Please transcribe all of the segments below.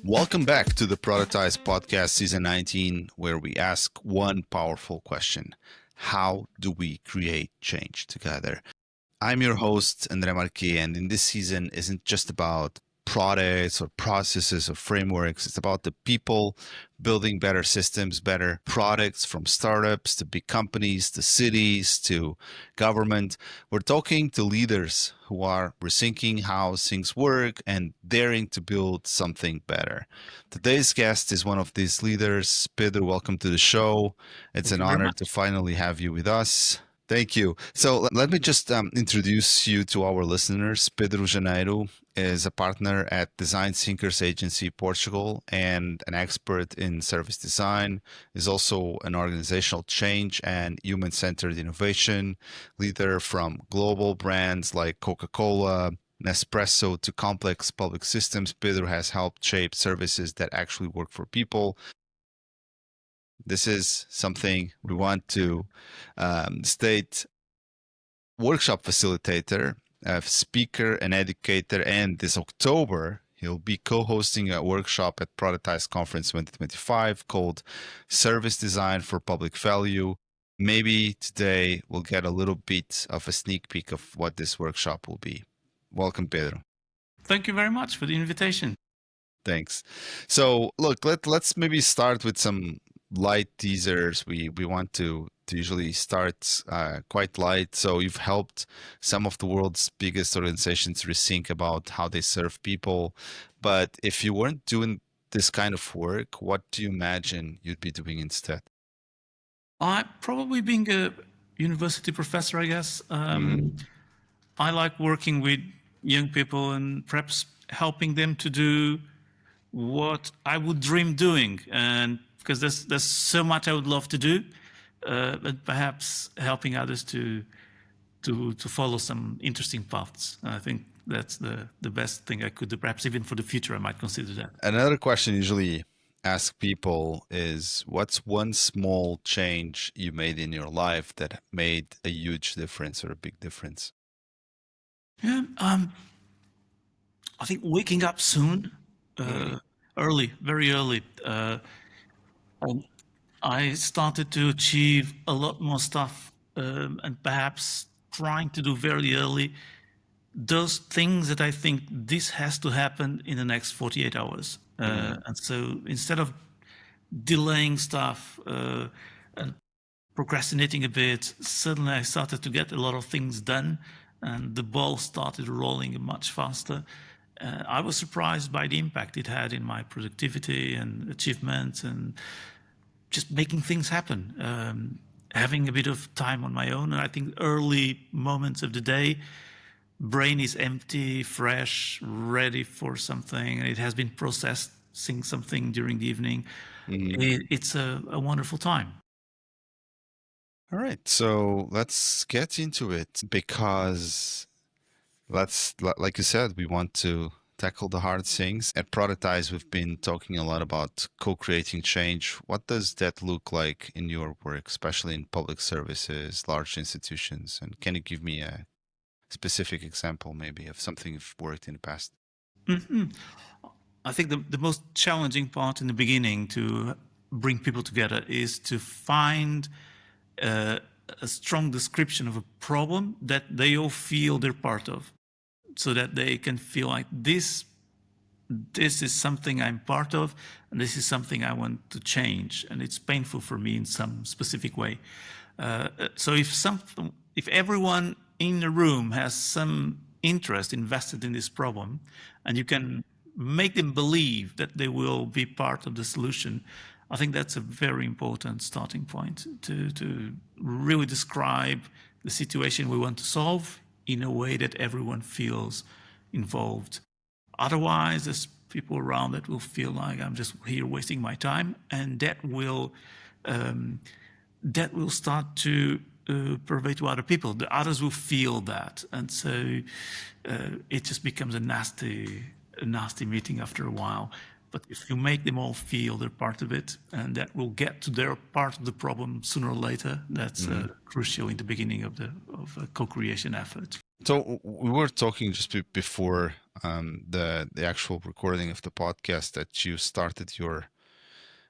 Welcome back to the Productized Podcast Season 19, where we ask one powerful question. How do we create change together? I'm your host, André Marquet, and in this season isn't just about products or processes or frameworks. It's about the people building better systems, better products, from startups to big companies to cities to government. We're talking to leaders who are rethinking how things work and daring to build something better. Today's guest is one of these leaders. Pedro, welcome to the show. It's Thank an you very honor to much. finally have you with us. Thank you. So let me just introduce you to our listeners. Pedro Janeiro is a partner at DesignThinkers Agency Portugal and an expert in service design. Is also an organizational change and human-centered innovation leader from global brands like Coca-Cola, Nespresso to complex public systems. Pedro has helped shape services that actually work for people. This is something we want to state. Workshop facilitator, a speaker, and educator, and this October he'll be co-hosting a workshop at Productized Conference 2025 called Service Design for Public Value. Maybe today we'll get a little bit of a sneak peek of what this workshop will be. Welcome, Pedro. Thank you very much for the invitation. Thanks. So look, let's maybe start with some light teasers. We want to usually start quite light. So you've helped some of the world's biggest organizations rethink about how they serve people. But if you weren't doing this kind of work, what do you imagine you'd be doing instead? I probably being a university professor, I guess. I like working with young people and perhaps helping them to do what I would dream doing, and because there's so much I would love to do, but perhaps helping others to follow some interesting paths. I think that's the best thing I could do. Perhaps even for the future, I might consider that. Another question usually ask people is what's one small change you made in your life that made a huge difference or a big difference? Yeah, I think waking up soon, early, very early. Um, I started to achieve a lot more stuff, and perhaps trying to do very early those things that I think this has to happen in the next 48 hours. And so instead of delaying stuff and procrastinating a bit, suddenly I started to get a lot of things done and the ball started rolling much faster. I was surprised by the impact it had in my productivity and achievements and just making things happen. Having a bit of time on my own. And I think early moments of the day, brain is empty, fresh, ready for something, and it has been processing something during the evening. It's a wonderful time. All right, so let's get into it because like you said, we want to tackle the hard things. At Productize, we've been talking a lot about co-creating change. What does that look like in your work, especially in public services, large institutions? And can you give me a specific example, maybe, of something you've worked in the past? I think the most challenging part in the beginning to bring people together is to find a strong description of a problem that they all feel they're part of, so that they can feel like this is something I'm part of, and this is something I want to change, and it's painful for me in some specific way. So if everyone in the room has some interest invested in this problem, and you can make them believe that they will be part of the solution, I think that's a very important starting point to really describe the situation we want to solve in a way that everyone feels involved. Otherwise, there's people around that will feel like I'm just here wasting my time, and that will start to pervade to other people. The others will feel that, and so it just becomes a nasty meeting after a while. But if you make them all feel they're part of it, and that will get to their part of the problem sooner or later, that's crucial in the beginning of a co-creation effort. So we were talking just before the actual recording of the podcast that you started your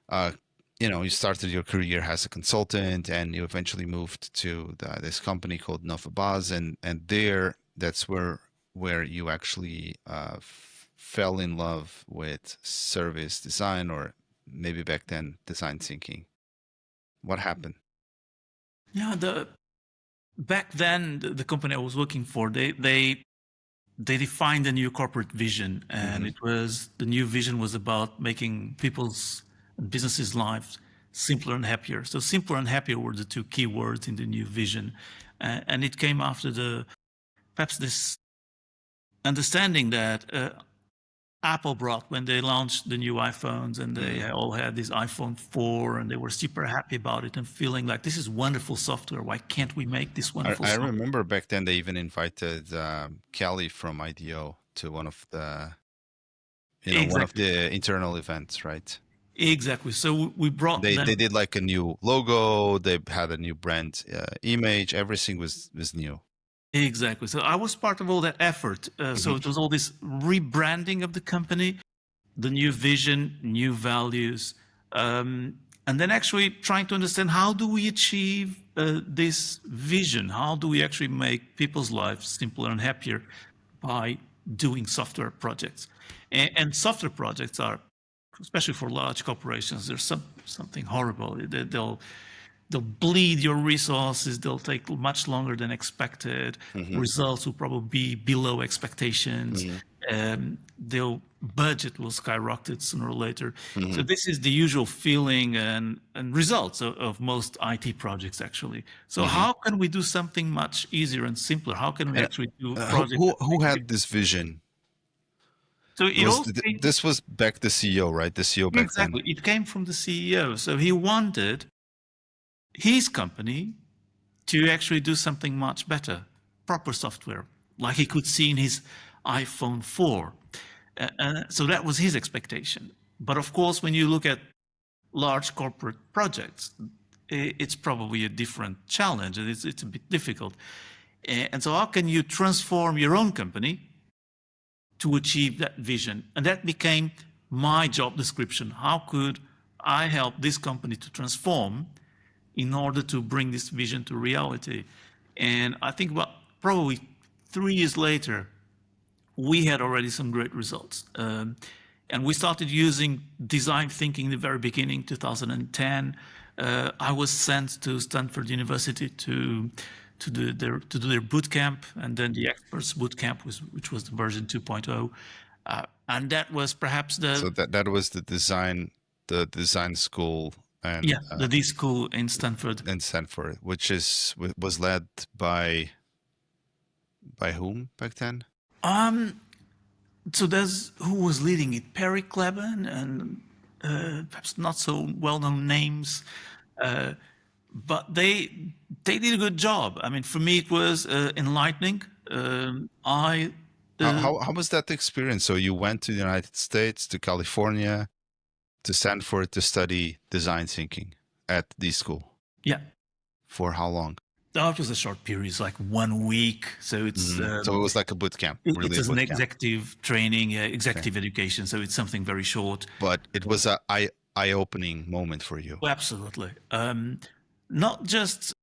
uh, you started your career as a consultant, and you eventually moved to this company called Novabaz, and there that's where you actually fell in love with service design, or maybe back then design thinking. What happened? Yeah, back then the company I was working for, they defined a new corporate vision, and Hmm. it was the new vision was about making people's and businesses' lives simpler and happier. So simpler and happier were the two key words in the new vision, and it came after the perhaps this understanding that Apple brought when they launched the new iPhones, and they Hmm. all had this iPhone 4, and they were super happy about it and feeling like this is wonderful software. Why can't we make this wonderful I software? remember back then they even invited Kelly from IDEO to one of the one of Exactly. the internal events, right? Exactly. So we brought They them. did like a new logo. They had a new brand image. Everything was new. Exactly. So I was part of all that effort. So Hmm. it was all this rebranding of the company, the new vision, new values, and then actually trying to understand how do we achieve this vision? How do we actually make people's lives simpler and happier by doing software projects? And software projects are, especially for large corporations, there's something horrible. They'll bleed your resources. They'll take much longer than expected. Hmm. Results will probably be below expectations. Hmm. Their budget will skyrocket sooner or later. So Hmm. this is the usual feeling and results of most IT projects, actually. So Hmm. how can we do something much easier and simpler? How can we And actually do who, projects who that who make a had difference? this vision? So It it was all came, this was back the CEO, right? The CEO back then. exactly. It came from the CEO. So he wanted his company to actually do something much better, proper software, like he could see in his iPhone 4. So that was his expectation. But of course, when you look at large corporate projects, it's probably a different challenge, and it's a bit difficult. And so, how can you transform your own company to achieve that vision? And that became my job description. How could I help this company to transform in order to bring this vision to reality? And I think about probably 3 years later, we had already some great results. And we started using design thinking in the very beginning, 2010. I was sent to Stanford University to do their boot camp, and then the experts boot camp, which was the version 2.0. And that was perhaps So that was the design school, and the D school in Stanford. Stanford, which was led by whom back then? Um, so there's who was leading it, Perry Kleban, and perhaps not so well-known names, uh, but they did a good job. I mean, for me, it was enlightening. I How was that experience? So you went to the United States, to California, to Stanford to study design thinking at the school. Yeah, For how long? that was a short period. It's like 1 week, so So it was like a boot camp, it's really a as an boot camp. executive training, Okay. executive education. So it's something very short. But it was a eye-opening moment for you. Absolutely. Not just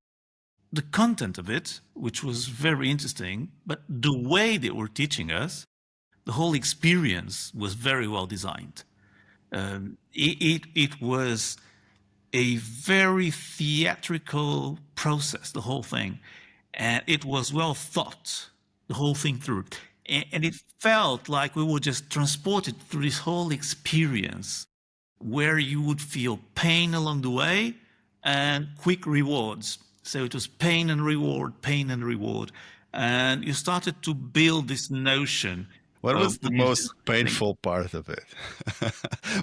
the content of it, which was very interesting, but the way they were teaching us, the whole experience was very well designed. It was a very theatrical process, the whole thing, and it was well thought, the whole thing through. And it felt like we were just transported through this whole experience where you would feel pain along the way and quick rewards. So it was pain and reward, pain and reward. And you started to build this notion What of was the what you do. most painful part of it?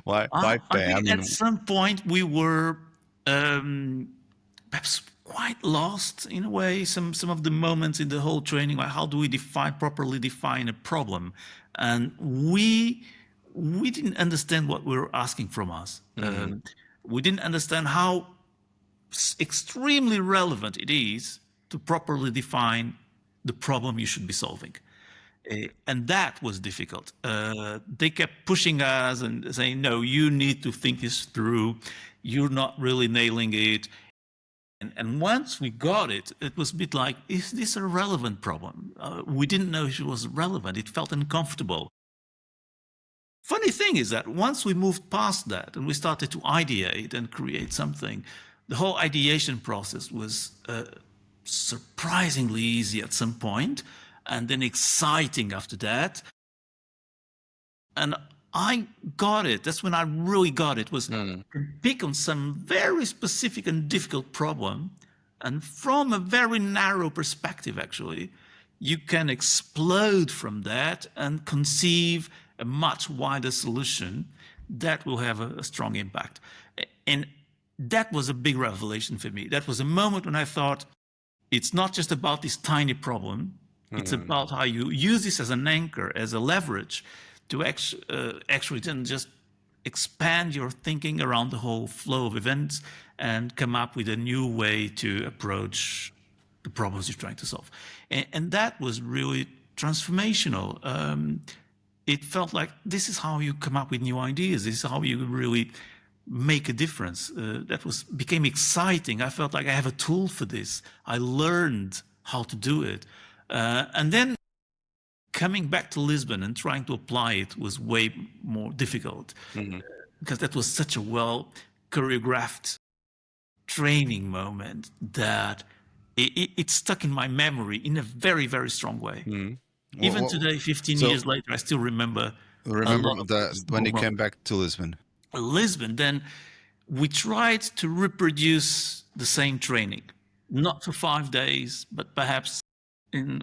Why I pain? think I at mean, some point we were um, perhaps quite lost in a way. Some of the moments in the whole training, like how do we properly define a problem, and we didn't understand what we were asking from us. mhm. We didn't understand how extremely relevant it is to properly define the problem you should be solving. And that was difficult. They kept pushing us and saying, no, you need to think this through. You're not really nailing it. And once we got it, it was a bit like, is this a relevant problem? We didn't know if it was relevant. It felt uncomfortable. Funny thing is that once we moved past that and we started to ideate and create something, the whole ideation process was surprisingly easy at some point, and then exciting after that. And I got it. That's when I really got it, was to pick on some very specific and difficult problem. And from a very narrow perspective, actually, you can explode from that and conceive a much wider solution that will have a strong impact. And that was a big revelation for me. That was a moment when I thought, it's not just about this tiny problem. It's about how you use this as an anchor, as a leverage to actually then just expand your thinking around the whole flow of events and come up with a new way to approach the problems you're trying to solve. And that was really transformational. It felt like this is how you come up with new ideas. This is how you really make a difference. That became exciting. I felt like I have a tool for this. I learned how to do it. And then coming back to Lisbon and trying to apply it was way more difficult because that was such a well choreographed training moment that it stuck in my memory in a very, very strong way. Even today, 15 years later, I still remember. When you came back to Lisbon. Lisbon, then we tried to reproduce the same training, not for 5 days, but perhaps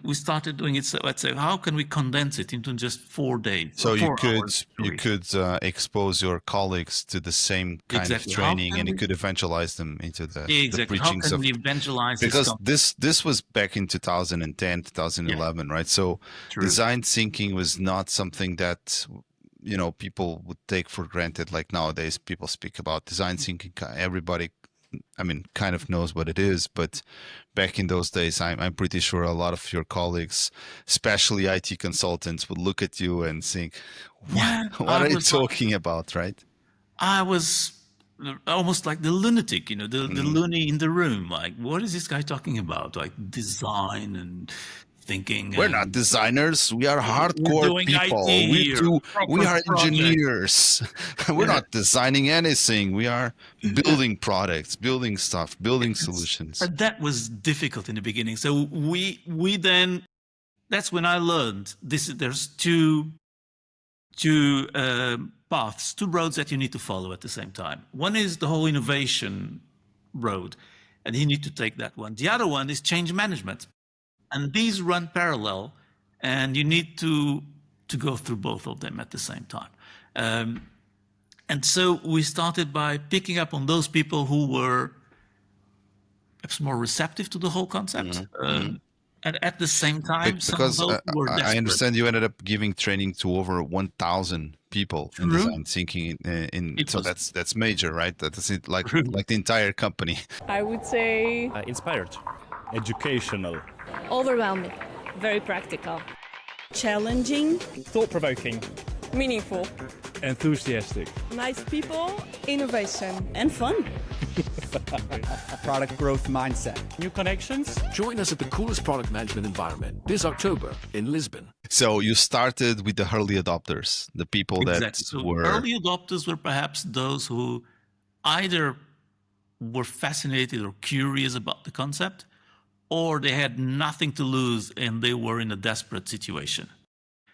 we started doing it. So let's say, how can we condense it into just 4 days? So you could expose your colleagues to the same kind of training, and you could evangelize them into the preachings how can we evangelize because this was back in 2010, 2011, right? So design thinking was not something that people would take for granted. Like nowadays, people speak about design thinking. Everybody, kind of knows what it is, but back in those days, I'm pretty sure a lot of your colleagues, especially IT consultants, would look at you and think, what are you talking about, right? I was almost like the lunatic, the loony in the room. Like, what is this guy talking about? Like design and thinking. We're not designers. We are hardcore people. We are engineers. We're not designing anything. We are building products, building stuff, building solutions. And that was difficult in the beginning. So we then, that's when I learned there's two paths, two roads that you need to follow at the same time. One is the whole innovation road, and you need to take that one. The other one is change management. And these run parallel, and you need to go through both of them at the same time. And so we started by picking up on those people who were perhaps more receptive to the whole concept. And at the same time, because some of those were desperate. I understand you ended up giving training to over 1,000 people in design thinking. So that's major, right? That's it, like the entire company. I would say inspired, educational, overwhelming, very practical, challenging, thought-provoking, meaningful, enthusiastic, nice people, innovation, and fun. Product growth mindset. New connections. Join us at the coolest product management environment this October in Lisbon. So you started with the early adopters, the people that were... Early adopters were perhaps those who either were fascinated or curious about the concept, or they had nothing to lose and they were in a desperate situation.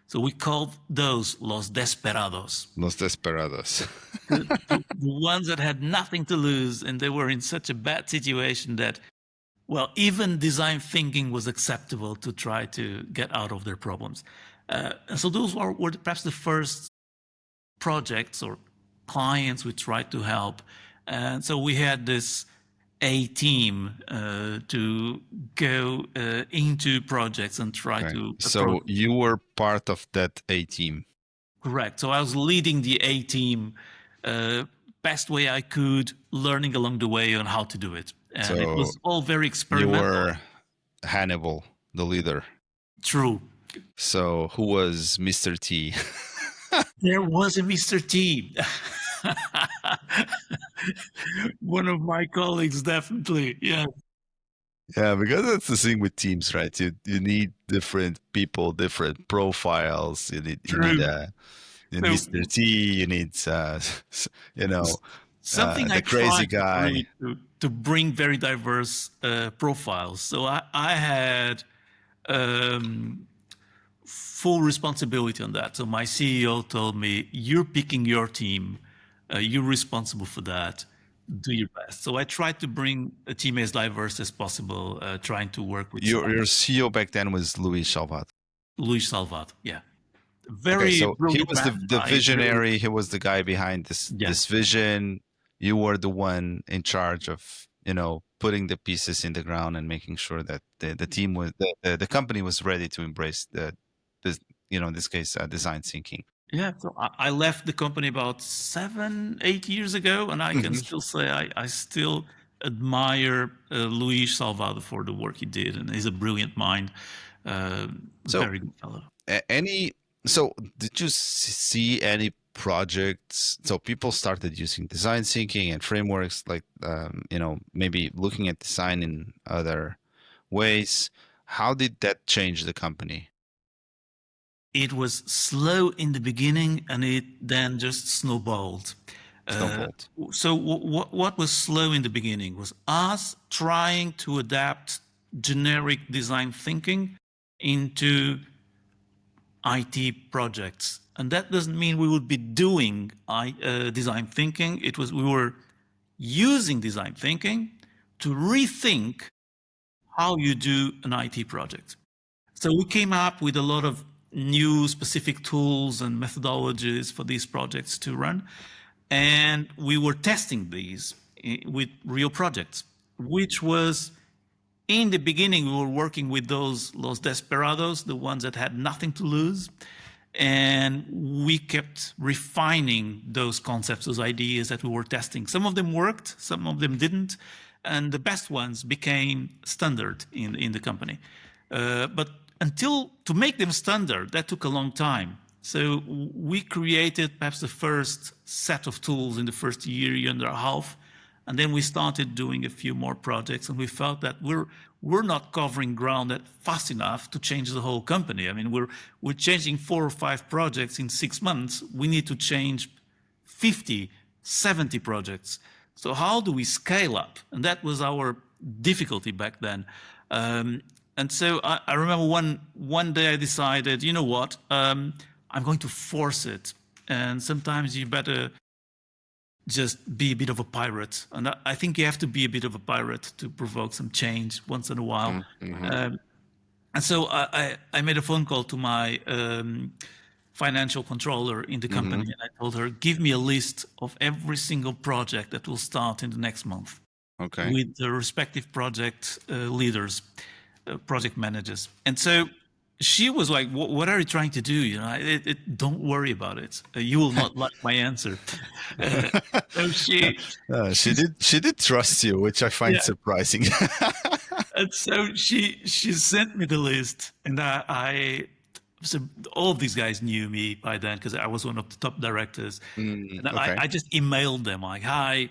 So we called those Los Desperados. Los Desperados. the ones that had nothing to lose and they were in such a bad situation that, well, even design thinking was acceptable to try to get out of their problems. And so those were perhaps the first projects or clients we tried to help. And so we had this A team to go into projects and try to... So you were part of that A team. Correct. So I was leading the A team best way I could, learning along the way on how to do it. And it was all very experimental. You were Hannibal, the leader. True. So who was Mr. T? There was a Mr. T. One of my colleagues, definitely. Yeah. Yeah, because that's the thing with teams, right? You need different people, different profiles. You need True. you So- need Mr. T. You need you know Something I the crazy tried to guy. really to bring very diverse profiles. So I had full responsibility on that. So my CEO told me, "You're picking your team. You're responsible for that. Do your best." So I tried to bring a team as diverse as possible, trying to work with Your CEO back then was Luis Salvat. Luis Salvat. Yeah, very Okay, so he brilliant was man. the I visionary. really- He was the guy behind Yeah. this vision. You were the one in charge of putting the pieces in the ground and making sure that the team was the company was ready to embrace this in this case design thinking. Yeah, so I left the company about 7-8 years ago, and I can still say I still admire Luis Salvador for the work he did, and he's a brilliant mind, So- very good fellow. So did you see any projects? So people started using design thinking and frameworks like maybe looking at design in other ways. How did that change the company? It was slow in the beginning, and it then just snowballed. Snowballed. So what was slow in the beginning was us trying to adapt generic design thinking into IT projects. And that doesn't mean we would be doing design thinking. We were using design thinking to rethink how you do an IT project. So we came up with a lot of new specific tools and methodologies for these projects to run. And we were testing these with real projects, which was in the beginning, we were working with those Los Desperados, the ones that had nothing to lose. And we kept refining those concepts, those ideas that we were testing. Some of them worked, some of them didn't. And the best ones became standard in the company. But to make them standard, that took a long time. So we created perhaps the first set of tools in the first year and a half. And then we started doing a few more projects, and we felt that we're not covering ground that fast enough to change the whole company. I mean, we're changing 4 or 5 projects in 6 months. We need to change 50, 70 projects. So how do we scale up? And that was our difficulty back then. And so I remember one day I decided, you know what, I'm going to force it. And sometimes you better just be a bit of a pirate. And I think you have to be a bit of a pirate to provoke some change once in a while. And so I made a phone call to my financial controller in the company, and I told her, give me a list of every single project that will start in the next month. Okay. With the respective project leaders, project managers. And so she was like, what are you trying to do? You know, don't worry about it. You will not like my answer. So she did trust you, which I find surprising. And so she sent me the list, and so all of these guys knew me by then because I was one of the top directors. And okay. I just emailed them like, hi,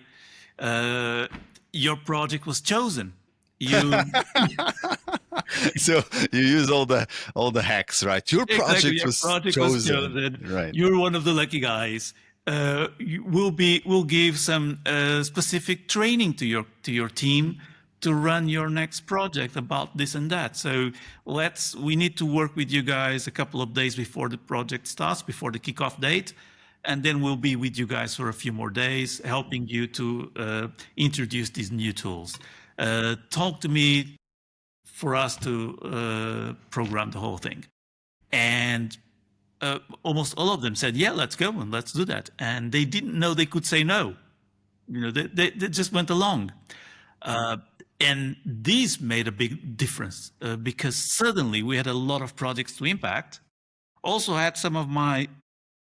your project was chosen. So you use all the hacks, right? Your project, was chosen. Right. You're one of the lucky guys. We'll give some specific training to your team to run your next project about this and that. So we need to work with you guys a couple of days before the project starts, before the kickoff date. And then we'll be with you guys for a few more days, helping you to introduce these new tools. Talk to me for us to program the whole thing. And almost all of them said, yeah, let's go and let's do that. And they didn't know they could say no. You know, they just went along. And these made a big difference because suddenly we had a lot of projects to impact. Also had some of my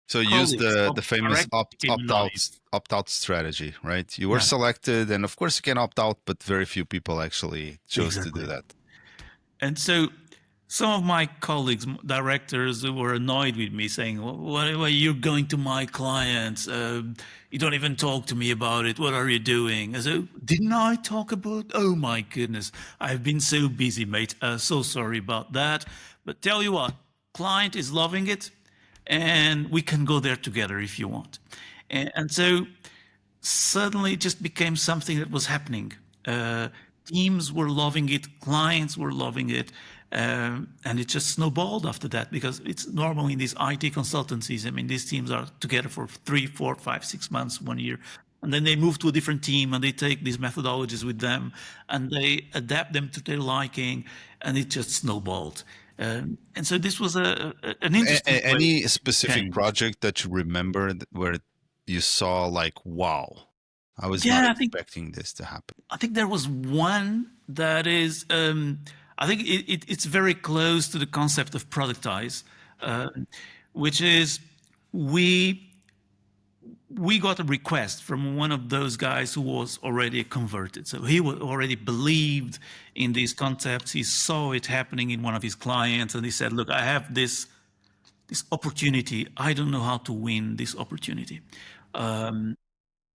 So you used the famous opt-out strategy, right? You were selected, and of course you can opt out, but very few people actually chose to do that. And so some of my colleagues, directors, were annoyed with me, saying, "Well, you're going to my clients. You don't even talk to me about it. What are you doing?" I said, "Didn't I talk about? Oh my goodness, I've been so busy, mate. So sorry about that. But tell you what, client is loving it, and we can go there together if you want." And so suddenly it just became something that was happening. Teams were loving it, clients were loving it, and it just snowballed after that, because it's normal in these IT consultancies. I mean, these teams are together for 3, 4, 5, 6 months, 1 year, and then they move to a different team and they take these methodologies with them and they adapt them to their liking, and it just snowballed. And so this was an interesting. Any specific project that you remember where you saw like, wow, I was not expecting this to happen? I think there was one that is, I think it's very close to the concept of productize, which is we got a request from one of those guys who was already converted. So he already believed in these concepts. He saw it happening in one of his clients, and he said, "Look, I have this opportunity. I don't know how to win this opportunity.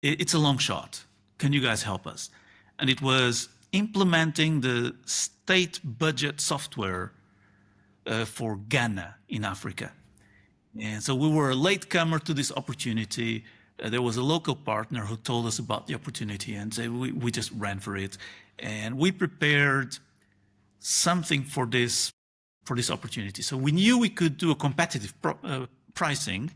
It's a long shot. Can you guys help us?" And it was implementing the state budget software for Ghana in Africa. And so we were a latecomer to this opportunity. There was a local partner who told us about the opportunity, and so we just ran for it. And we prepared something for this opportunity. So we knew we could do a competitive pricing,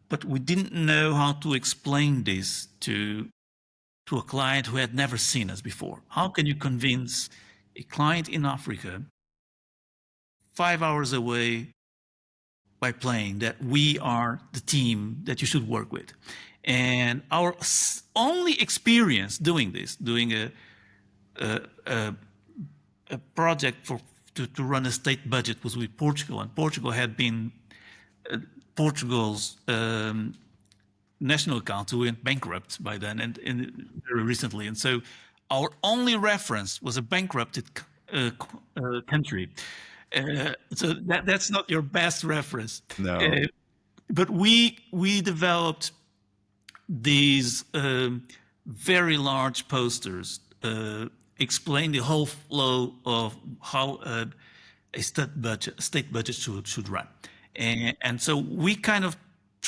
but we didn't know how to explain this to a client who had never seen us before. How can you convince a client in Africa 5 hours away by plane that we are the team that you should work with? And our only experience doing this, doing a project to run a state budget, was with Portugal, and Portugal had been Portugal's national account who went bankrupt by then, and very recently. And so our only reference was a bankrupted country. So that's not your best reference. No. But we developed these very large posters explain the whole flow of how a state budget should run. And so we kind of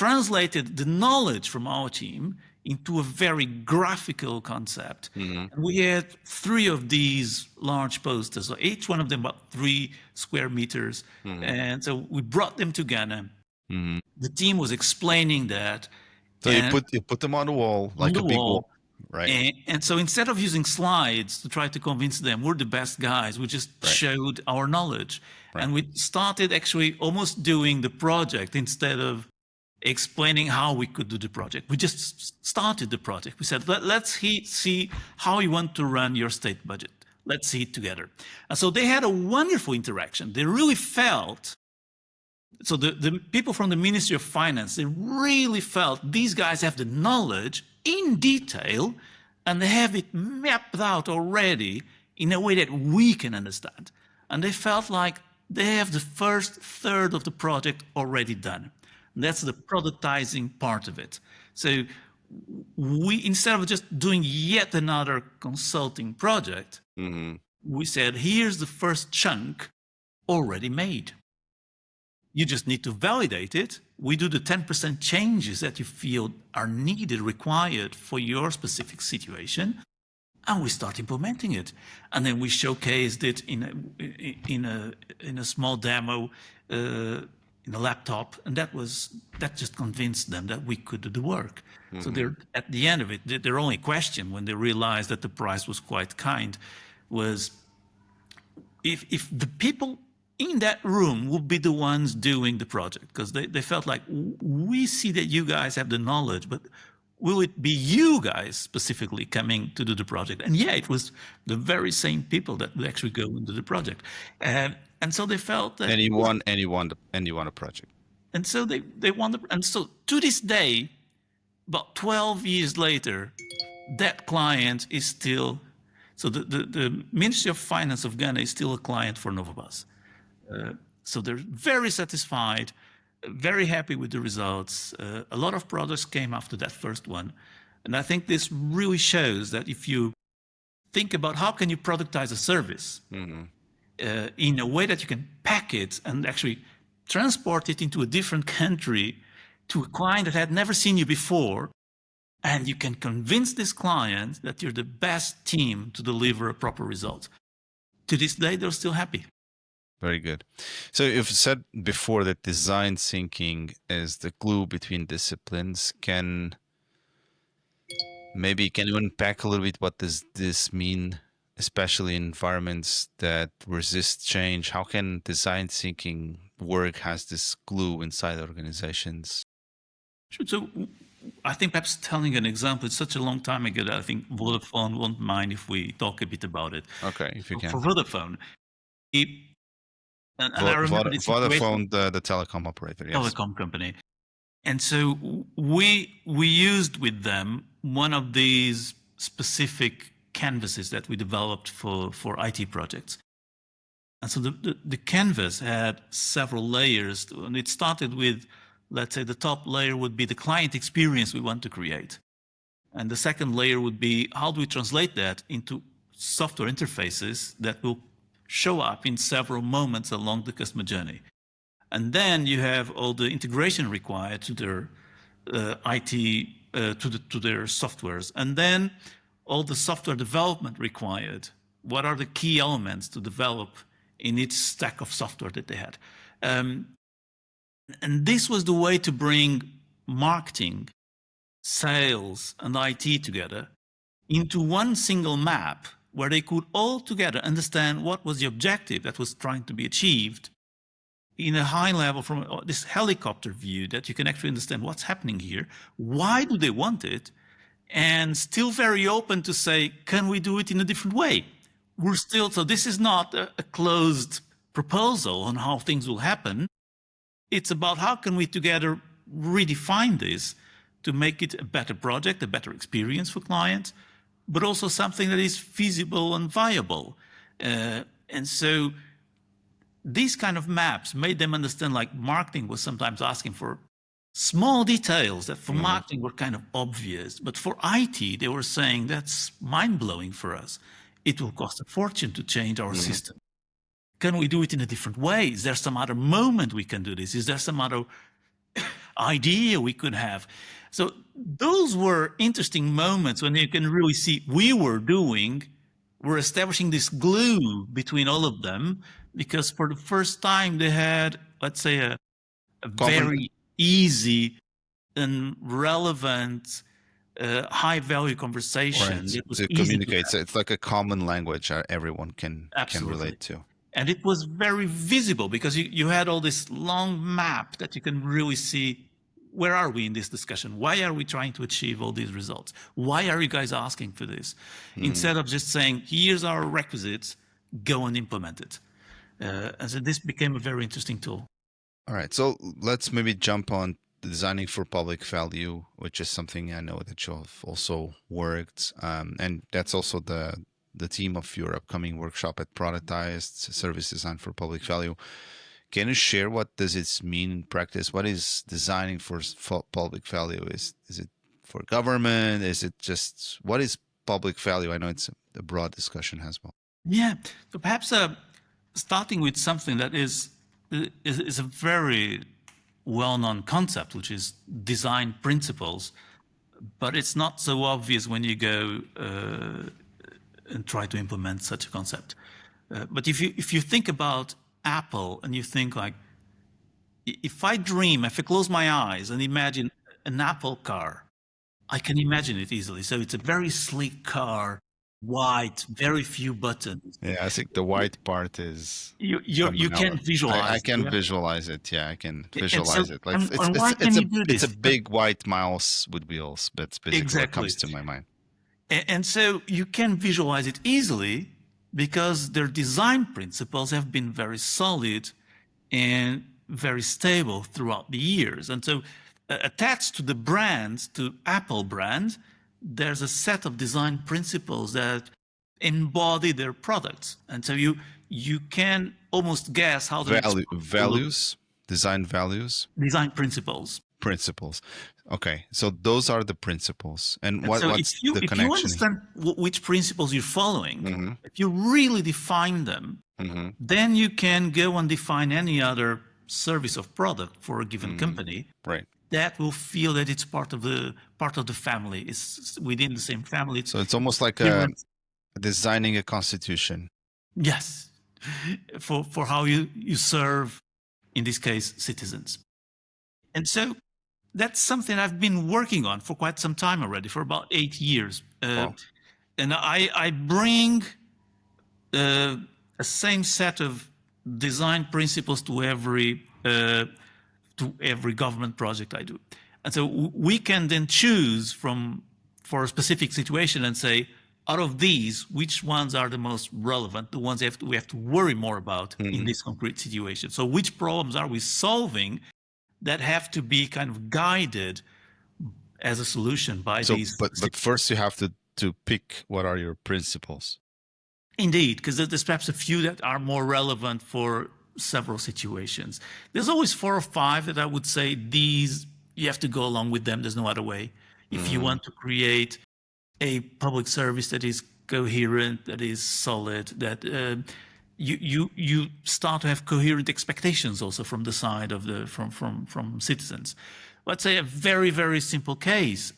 translated the knowledge from our team into a very graphical concept. And we had 3 of these large posters, so each one of them about 3 square meters. And so we brought them to Ghana. The team was explaining that. So you put them on the wall, like a big wall, right? And so instead of using slides to try to convince them we're the best guys, we just showed our knowledge. And we started actually almost doing the project instead of explaining how we could do the project. We just started the project. We said, let's see how you want to run your state budget. Let's see it together. And so they had a wonderful interaction. They really felt, so the people from the Ministry of Finance, they really felt these guys have the knowledge in detail, and they have it mapped out already in a way that we can understand. And they felt like they have the first third of the project already done. That's the productizing part of it. So we, instead of just doing yet another consulting project, we said, here's the first chunk already made. You just need to validate it. We do the 10% changes that you feel are needed, required for your specific situation, and we start implementing it. And then we showcased it in a small demo, in a laptop, and that just convinced them that we could do the work. So at the end of it, their only question, when they realized that the price was quite kind, was if the people in that room would be the ones doing the project, because they felt like, we see that you guys have the knowledge, but will it be you guys specifically coming to do the project? And yeah, it was the very same people that would actually go into the project. And so they felt that Anyone a project. And so they won and so to this day, about 12 years later, that client is still, so the Ministry of Finance of Ghana is still a client for Novabus. So they're very satisfied, very happy with the results. A lot of products came after that first one. And I think this really shows that if you think about how can you productize a service in a way that you can pack it and actually transport it into a different country to a client that had never seen you before, and you can convince this client that you're the best team to deliver a proper result. To this day, they're still happy. Very good. So you've said before that design thinking is the glue between disciplines. Can you unpack a little bit what does this mean, especially in environments that resist change? How can design thinking work as this glue inside organizations? Sure. So I think perhaps telling an example, it's such a long time ago that I think Vodafone won't mind if we talk a bit about it. Okay, if you can. For Vodafone, and I remember this Vodafone, the telecom operator, yes. Telecom company. And so we used with them one of these specific canvases that we developed for IT projects. And so the canvas had several layers, and it started with, let's say, the top layer would be the client experience we want to create. And the second layer would be, how do we translate that into software interfaces that will show up in several moments along the customer journey? And then you have all the integration required to their IT, to their softwares. And then all the software development required. What are the key elements to develop in each stack of software that they had? And this was the way to bring marketing, sales, and IT together into one single map where they could all together understand what was the objective that was trying to be achieved in a high level, from this helicopter view, that you can actually understand what's happening here, why do they want it, and still very open to say, can we do it in a different way? So this is not a closed proposal on how things will happen. It's about how can we together redefine this to make it a better project, a better experience for clients, but also something that is feasible and viable. And so these kind of maps made them understand, like, marketing was sometimes asking for small details that for marketing were kind of obvious, but for IT, they were saying that's mind-blowing for us. It will cost a fortune to change our system. Can we do it in a different way? Is there some other moment we can do this? Is there some other idea we could have? So those were interesting moments when you can really see we're establishing this glue between all of them, because for the first time they had, let's say, a very easy and relevant, high-value conversation. Right. It communicates. It's like a common language everyone can relate to. And it was very visible because you had all this long map that you can really see, where are we in this discussion? Why are we trying to achieve all these results? Why are you guys asking for this? Instead of just saying, here's our requisites, go and implement it. And so this became a very interesting tool. All right. So let's maybe jump on designing for public value, which is something I know that you've also worked. And that's also the theme of your upcoming workshop at Productized, Service Design for Public Value. Can you share what does it mean in practice? What is designing for public value? Is it for government? Is it just, what is public value? I know it's a broad discussion as well. Yeah. So perhaps starting with something that is a very well-known concept, which is design principles, but it's not so obvious when you go and try to implement such a concept. But if you think about Apple and you think, like, if I close my eyes and imagine an Apple car, I can imagine it easily. So it's a very sleek car, white, very few buttons. Yeah, I think the white part is you can visualize. I can visualize it. Yeah, I can visualize it. Like it's a big white mouse with wheels. That's basically what comes to my mind. And so you can visualize it easily because their design principles have been very solid and very stable throughout the years. And so attached to the brand, to Apple brand, there's a set of design principles that embody their products. And so you you can almost guess how the Values, design values, design principles. principles. Okay, so those are the principles. And And so what's the if you connection? understand which principles you're following, Mm-hmm. if you really define them, Mm-hmm. then you can go and define any other service or product for a given company Right. that will feel that it's part of the family. It's within the same family. So it's almost like designing a constitution. Yes, for how you serve, in this case, citizens. And so that's something I've been working on for quite some time already, for about 8 years. Wow. And I bring a same set of design principles to every government project I do. And so we can then choose for a specific situation and say, out of these, which ones are the most relevant, the ones we have to worry more about in this concrete situation. So which problems are we solving that have to be kind of guided as a solution by these? But first you have to pick what are your principles. Indeed, because there's perhaps a few that are more relevant for several situations. There's always 4 or 5 that I would say these, you have to go along with them. There's no other way. If you want to create a public service that is coherent, that is solid, that you start to have coherent expectations also from the side of from citizens. Let's say a very, very simple case.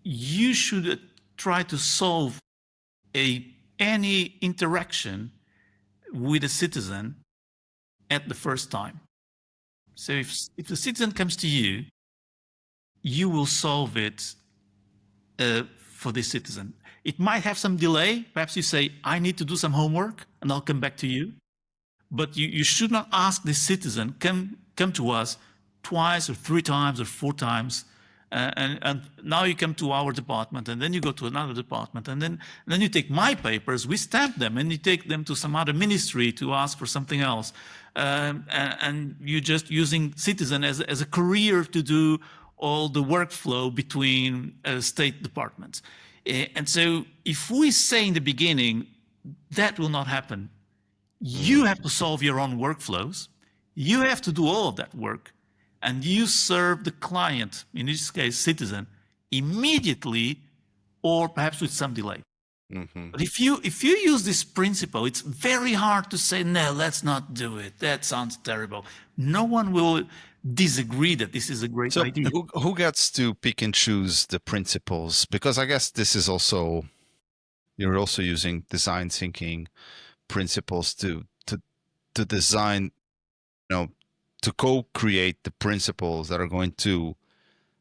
You should try to solve any interaction with a citizen at the first time. So if the citizen comes to you, you will solve it for this citizen. It might have some delay. Perhaps you say, I need to do some homework and I'll come back to you. But you should not ask this citizen, come to us twice or 3 times or 4 times. And now you come to our department, and then you go to another department, and then you take my papers, we stamp them, and you take them to some other ministry to ask for something else. And you're just using citizen as a career to do all the workflow between state departments. And so if we say in the beginning, that will not happen. You have to solve your own workflows. You have to do all of that work. And you serve the client, in this case, citizen, immediately or perhaps with some delay. Mm-hmm. But if you use this principle, it's very hard to say, no, let's not do it. That sounds terrible. No one will disagree that this is a great idea. Who gets to pick and choose the principles? Because I guess this is also, you're also using design thinking principles to design, to co-create the principles that are going to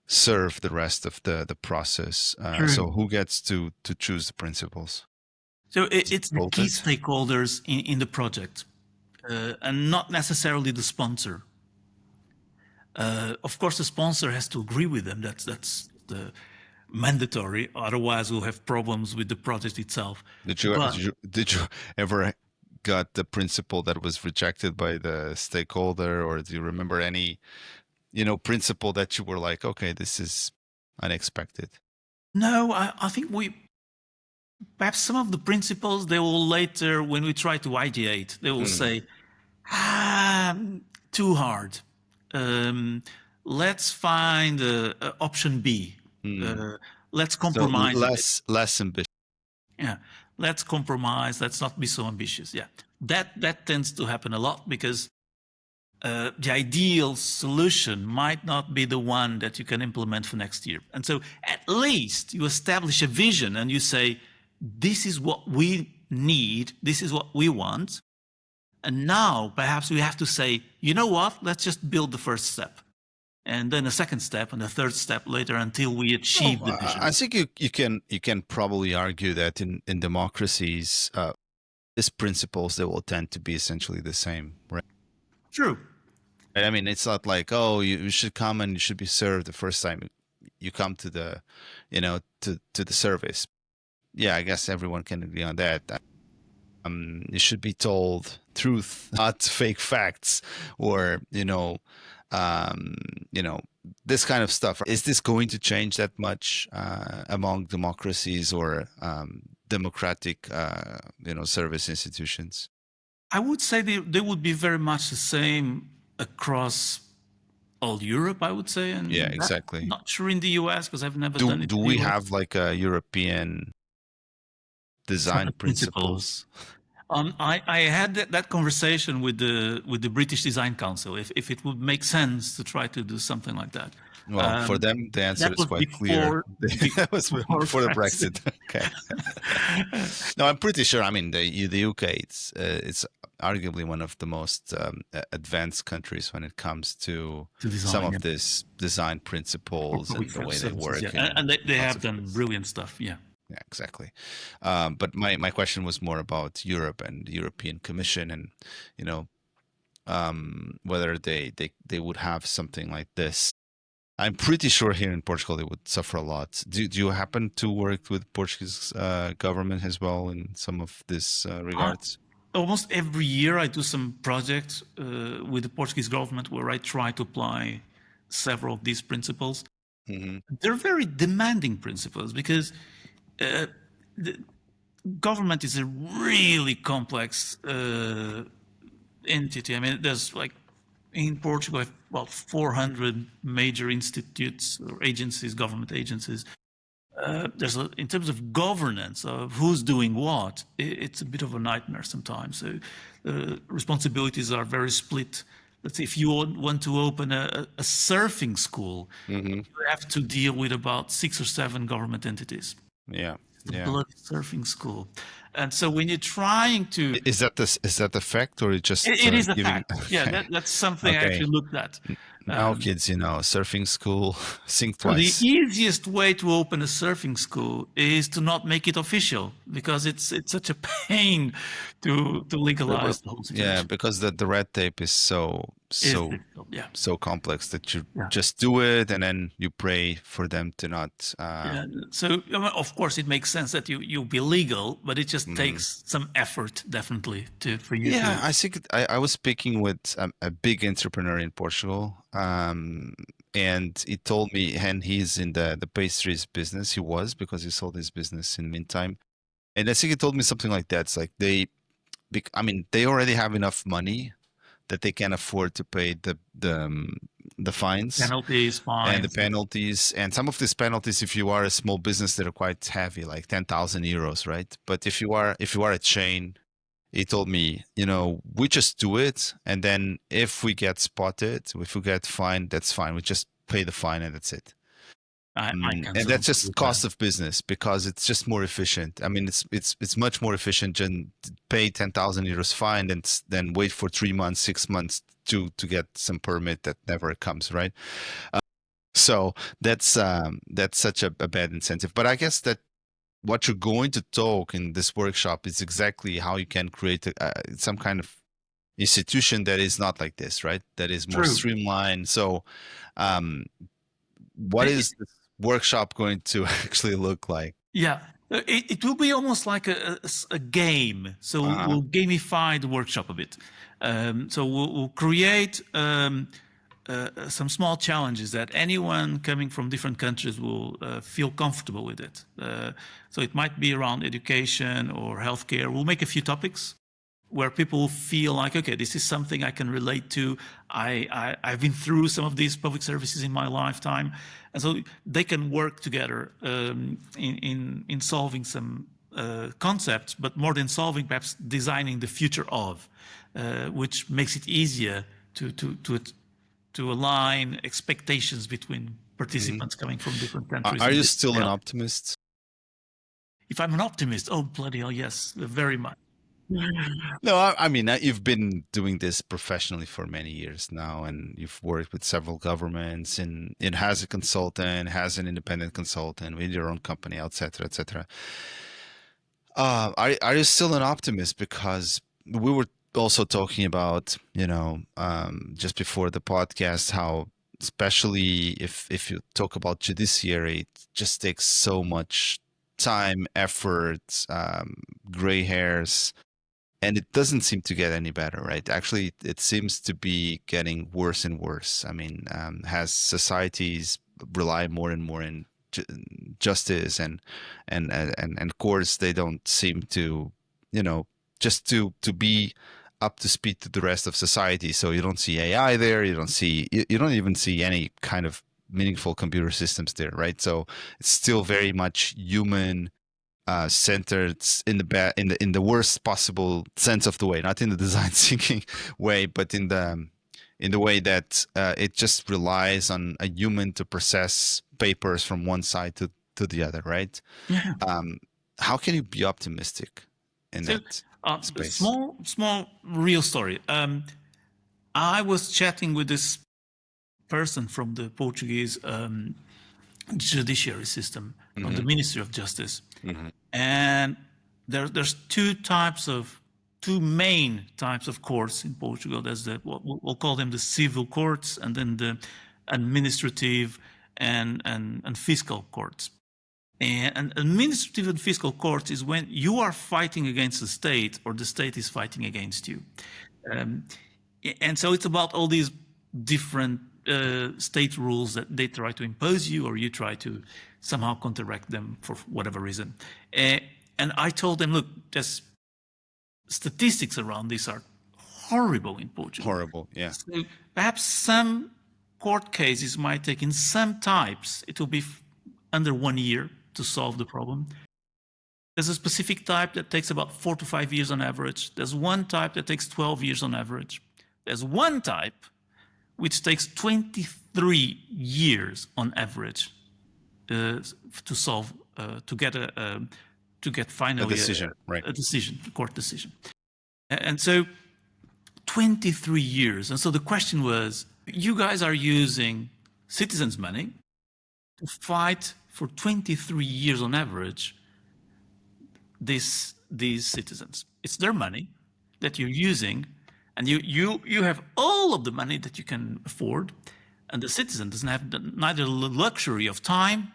serve the rest of the process. So who gets to choose the principles? So it's the key stakeholders in the project, and not necessarily the sponsor. Of course, the sponsor has to agree with them. That's the mandatory. Otherwise, we'll have problems with the project itself. Did you ever got the principle that was rejected by the stakeholder, or do you remember any, principle that you were like, okay, this is unexpected? No, I think perhaps some of the principles, they will later, when we try to ideate, they will say, too hard. Let's find option B. Let's compromise. So less ambitious. Yeah. Let's compromise. Let's not be so ambitious. Yeah, that tends to happen a lot because the ideal solution might not be the one that you can implement for next year. And so at least you establish a vision and you say, this is what we need. This is what we want. And now perhaps we have to say, you know what? Let's just build the first step. And then a second step and a third step later until we achieve the vision. I think you can probably argue that in democracies, these principles, they will tend to be essentially the same, right? True. I mean, it's not like, oh, you should come and you should be served the first time you come to the, to the service. Yeah, I guess everyone can agree on that. You should be told truth, not fake facts, or this kind of stuff. Is this going to change that much among democracies, or democratic, service institutions? I would say they would be very much the same across all Europe, I would say. And Yeah, exactly. not sure in the US because I've never done it. Do in we the US. have like a European design principles? I had that conversation with the British Design Council if it would make sense to try to do something like that. Well, for them, the answer that is was quite clear. That was before the Brexit. Okay. No, I'm pretty sure. I mean, the UK, it's arguably one of the most advanced countries when it comes to design, some of these design principles and the way they work. Yeah. And they have done brilliant stuff. Yeah. Yeah, exactly. But my question was more about Europe and the European Commission, and whether they would have something like this. I'm pretty sure here in Portugal they would suffer a lot. Do you happen to work with Portuguese government as well in some of this regards? Almost every year I do some projects with the Portuguese government where I try to apply several of these principles. Mm-hmm. They're very demanding principles because the government is a really complex entity. I mean, there's like in Portugal, about 400 major institutes or agencies, government agencies. In terms of governance of who's doing what, it's a bit of a nightmare sometimes. So responsibilities are very split. Let's say if you want to open a surfing school, you have to deal with about 6 or 7 government entities. Yeah. The bloody surfing school. And so when you're trying to... Is that the fact, or it just... It is a fact. Yeah, that's something I actually looked at. Now kids, surfing school, think twice. The easiest way to open a surfing school is to not make it official, because it's such a pain to legalize the whole situation. Yeah, because the red tape is so complex that you just do it and then you pray for them to not. So of course it makes sense that you be legal, but it just takes some effort, definitely, for you. Yeah, I think I was speaking with a big entrepreneur in Portugal. And he told me, and he's in the pastries business. He was, because he sold his business in the meantime. And I think he told me something like that. It's like they already have enough money that they can afford to pay the fines, penalties, fines, and the penalties. And some of these penalties, if you are a small business, they're quite heavy, like 10,000 euros, right? But if you are a chain, he told me, we just do it. And then if we get spotted, if we get fined, that's fine. We just pay the fine and that's it. And that's just cost of business, because it's just more efficient. I mean, it's much more efficient than pay 10,000 euros fine and then wait for 3 months, 6 months to get some permit that never comes, right? So that's such a bad incentive. But I guess that what you're going to talk in this workshop is exactly how you can create some kind of institution that is not like this, right? That is more streamlined. So what is this workshop going to actually look like? Yeah, it will be almost like a game. So we'll gamify the workshop a bit. So we'll create some small challenges that anyone coming from different countries will feel comfortable with it. So it might be around education or healthcare. We'll make a few topics where people feel like, okay, this is something I can relate to. I've been through some of these public services in my lifetime. And so they can work together in solving some concepts, but more than solving, perhaps designing the future of, which makes it easier to align expectations between participants coming from different countries. Are you still an optimist? If I'm an optimist, oh, bloody hell, yes, very much. No, I mean, you've been doing this professionally for many years now, and you've worked with several governments, and it has a consultant, has an independent consultant with your own company, etc., etc. Are you still an optimist? Because we were also talking about, just before the podcast, how especially if you talk about judiciary, it just takes so much time, effort, gray hairs, and it doesn't seem to get any better, right? Actually, it seems to be getting worse and worse. I mean, as societies rely more and more in justice and courts, they don't seem to, just to be up to speed to the rest of society. So you don't see AI there. You don't even see any kind of meaningful computer systems there, right? So it's still very much human centered in the worst possible sense of the way, not in the design thinking way, but in the way that it just relies on a human to process papers from one side to the other, right? Yeah. How can you be optimistic in that space? Small real story. I was chatting with this person from the Portuguese judiciary system, on the Ministry of Justice, and there's two main types of courts in Portugal. There's what we'll call them the civil courts, and then the administrative and fiscal courts. And administrative and fiscal courts is when you are fighting against the state or the state is fighting against you. And so it's about all these different state rules that they try to impose you, or you try to somehow counteract them for whatever reason. And I told them, look, there's statistics around this are horrible in Portugal. Horrible, yeah. So perhaps some court cases might take, in some types, it will be under 1 year to solve the problem. There's a specific type that takes about 4 to 5 years on average. There's one type that takes 12 years on average. There's one type which takes 23 years on average to solve, to get finally a decision, right? A decision, a court decision. And so 23 years. And so the question was, you guys are using citizens' money to fight for 23 years on average these citizens. It's their money that you're using, and you have all of the money that you can afford, and the citizen doesn't have neither the luxury of time,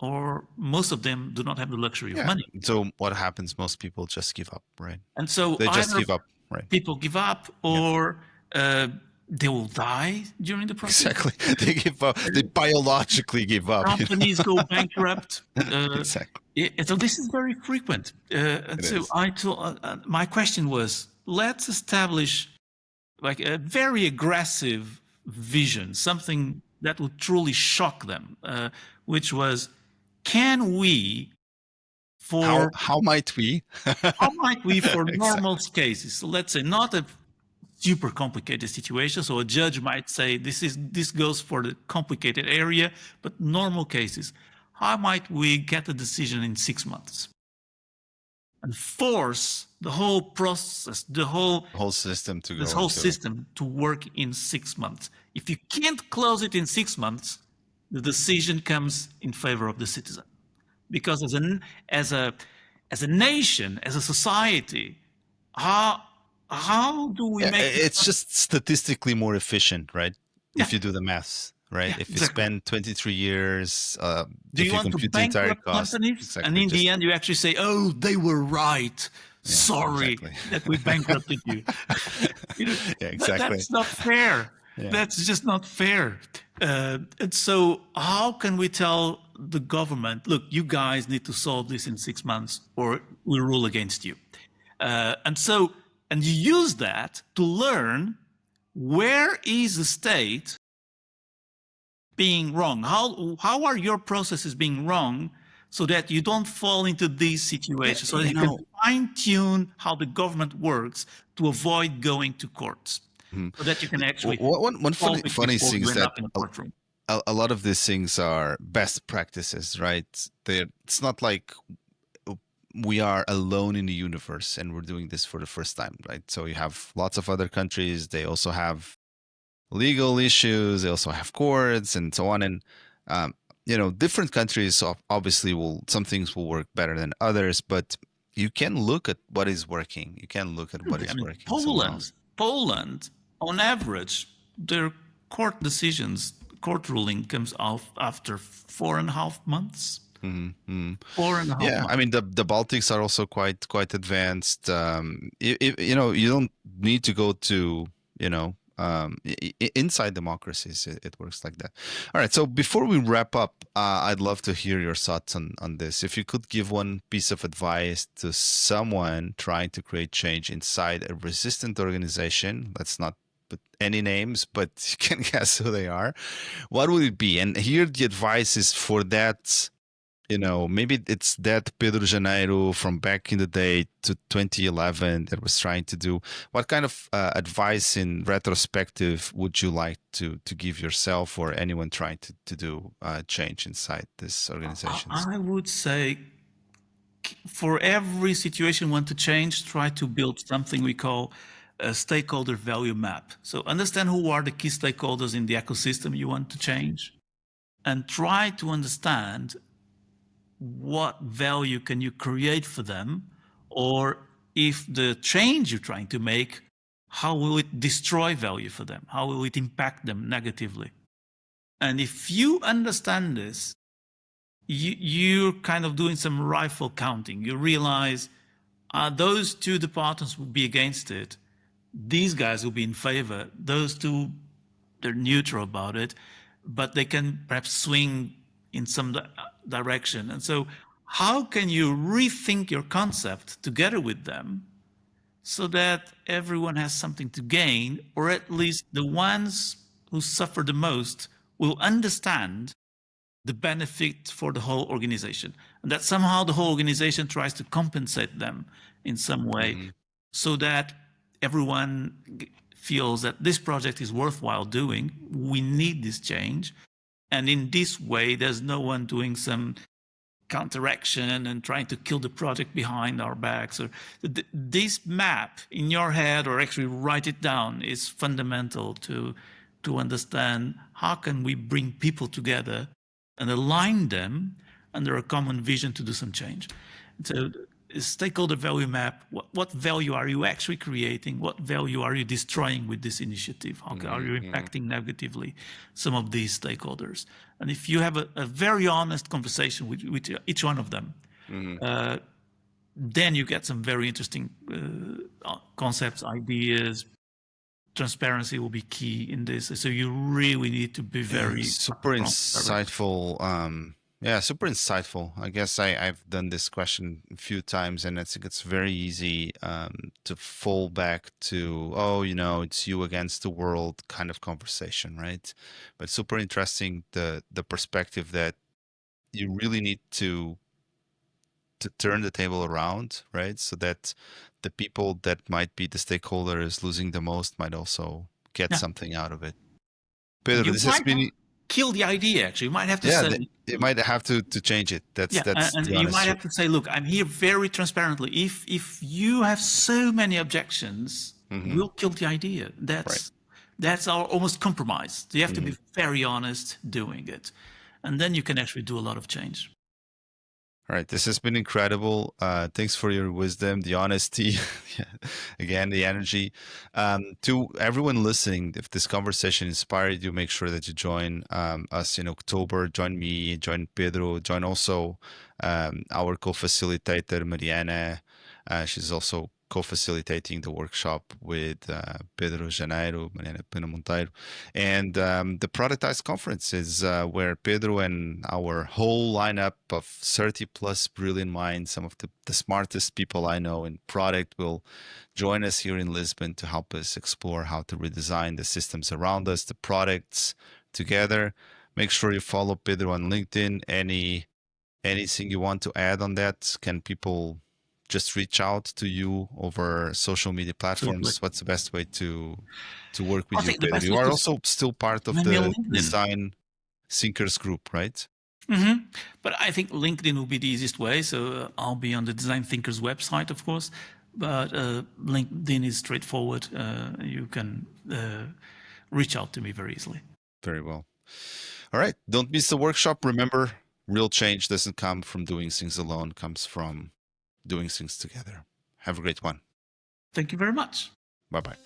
or most of them do not have the luxury of money. So what happens? Most people just give up, right? And so they just give up, right? People give up, or they will die during the process. Exactly. They give up. They biologically give up. Companies go bankrupt. Exactly. So this is very frequent. And so I told, my question was, let's establish like a very aggressive vision, something that would truly shock them, which was, can we, for how might we? How might we, for normal cases? So let's say not a super complicated situation. So a judge might say this goes for the complicated area, but normal cases, how might we get a decision in 6 months and force the whole process, the whole system to go? This whole system to work in 6 months. If you can't close it in 6 months, the decision comes in favor of the citizen, because as a nation, as a society, how do we make it's just statistically more efficient, right? Yeah. If you do the maths, right? Yeah, if you exactly. spend 23 years, do you want to bankrupt companies? Exactly, and in the end, you actually say, "Oh, they were right. Sorry exactly. that we bankrupted you." Yeah, exactly. That's not fair. Yeah. That's just not fair. And so, how can we tell the government, "Look, you guys need to solve this in 6 months, or we'll rule against you"? And you use that to learn where is the state being wrong? How are your processes being wrong, so that you don't fall into these situations, so that you can fine-tune how the government works to avoid going to courts, so that you can actually. One funny thing is that in a courtroom. a lot of these things are best practices, right? It's not like we are alone in the universe and we're doing this for the first time, right? So you have lots of other countries. They also have legal issues. They also have courts and so on. And, different countries obviously some things will work better than others, but you can look at what is working. You can look at what is working. Poland, on average, their court decisions, court ruling comes out after 4.5 months. 4.5 months. I mean the Baltics are also quite advanced. You don't need to go to inside democracies, it works like that. All right. So before we wrap up, I'd love to hear your thoughts on this. If you could give one piece of advice to someone trying to create change inside a resistant organization, let's not put any names, but you can guess who they are, what would it be? And here the advice is for that, maybe it's that Pedro Janeiro from back in the day to 2011 that was trying to do. What kind of advice in retrospective would you like to give yourself or anyone trying to do change inside these organizations? I would say for every situation you want to change, try to build something we call a stakeholder value map. So understand who are the key stakeholders in the ecosystem you want to change, and try to understand what value can you create for them, or if the change you're trying to make, how will it destroy value for them? How will it impact them negatively? And if you understand this, you're kind of doing some rifle counting. You realize those two departments will be against it. These guys will be in favor. Those two, they're neutral about it, but they can perhaps swing in some direction. And so how can you rethink your concept together with them so that everyone has something to gain, or at least the ones who suffer the most will understand the benefit for the whole organization, and that somehow the whole organization tries to compensate them in some way, so that everyone feels that this project is worthwhile doing. We need this change. And in this way, there's no one doing some counteraction and trying to kill the project behind our backs. Or this map in your head, or actually write it down, is fundamental to understand how can we bring people together and align them under a common vision to do some change. So a stakeholder value map, what value are you actually creating? What value are you destroying with this initiative? How are you impacting negatively some of these stakeholders? And if you have a very honest conversation with each one of them, then you get some very interesting concepts, ideas. Transparency will be key in this. So you really need to be very super insightful. Super insightful. I guess I've done this question a few times, and I think it's very easy to fall back to, it's you against the world kind of conversation, right? But super interesting, the perspective that you really need to turn the table around, right? So that the people that might be the stakeholders losing the most might also get something out of it. Pedro, this has been... kill the idea, actually. You might have to say... It might have to change it. That's and you might have to say, look, I'm here very transparently. If you have so many objections, we'll kill the idea. That's our almost compromise. So you have to be very honest doing it. And then you can actually do a lot of change. All right. This has been incredible. Thanks for your wisdom, the honesty, again, the energy. To everyone listening, if this conversation inspired you, make sure that you join us in October. Join me, join Pedro, join also our co-facilitator, Mariana. She's also co-facilitating the workshop with Pedro Janeiro, Mariana Pena Monteiro. And the Productized Conference is where Pedro and our whole lineup of 30 plus brilliant minds, some of the smartest people I know in product, will join us here in Lisbon to help us explore how to redesign the systems around us, the products together. Make sure you follow Pedro on LinkedIn. Anything you want to add on that? Can people just reach out to you over social media platforms? Absolutely. What's the best way to work with I you, think the Pedro? best You way are to- also still part of Maybe the on LinkedIn. DesignThinkers Group, right? But I think LinkedIn will be the easiest way. So I'll be on the Design Thinkers website, of course. But LinkedIn is straightforward. You can reach out to me very easily. Very well. All right. Don't miss the workshop. Remember, real change doesn't come from doing things alone. It comes from doing things together. Have a great one. Thank you very much. Bye-bye.